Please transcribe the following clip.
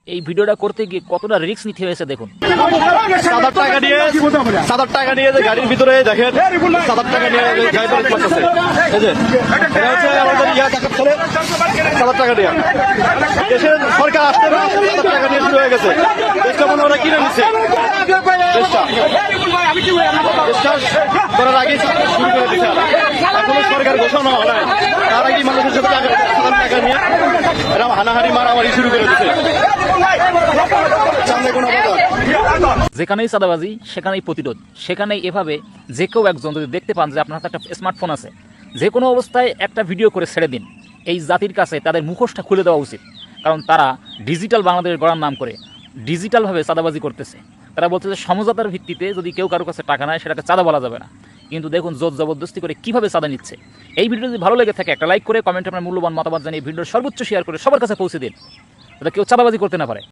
এই ভিডিওটা করতে গিয়ে কতটা রিস্ক নিতে হয়েছে দেখুন। 7,000 টাকা নিয়ে যে গাড়ির ভিতরে দেখেন 7,000 টাকা নিয়ে ড্রাইভার করতেছে। এই যে এটা হচ্ছে আমাদের ছেলে 7,000 টাকা দিয়ে দেশের সরকার আসতে না 7,000 টাকা নিয়ে শুরু হয়ে গেছে। দেশটা মনে ওরা কিনে নিচ্ছে, দেশটা করার আগে শুরু করে দিচ্ছে। এখনো সরকার ঘোষণা হয় নাই, তার আগেই মানুষের সাথে 7,000 টাকা নিয়ে এরা হানাহানি মারামারি শুরু করে দিচ্ছে। যেখানেই চাঁদাবাজি সেখানেই প্রতিরোধ, সেখানেই এভাবে যে কেউ একজন যদি দেখতে পান যে আপনার হাতে একটা স্মার্টফোন আছে, যে কোনো অবস্থায় একটা ভিডিও করে ছেড়ে দিন। এই জাতির কাছে তাদের মুখোশটা খুলে দেওয়া উচিত, কারণ তারা ডিজিটাল বাংলাদেশ গড়ার নাম করে ডিজিটালভাবে চাঁদাবাজি করতেছে। তারা বলছে যে সমঝোতার ভিত্তিতে যদি কেউ কারো কাছে টাকা নেয় সেটাকে চাঁদা বলা যাবে না, কিন্তু দেখুন জোর জবরদস্তি করে কীভাবে চাঁদা নিচ্ছে। এই ভিডিও যদি ভালো লেগে থাকে একটা লাইক করে কমেন্টে আপনার মূল্যবান মতামত জানিয়ে ভিডিওর সর্বোচ্চ শেয়ার করে সবার কাছে পৌঁছে দিন, যাতে কেউ চাঁদাবাজি করতে না পারে।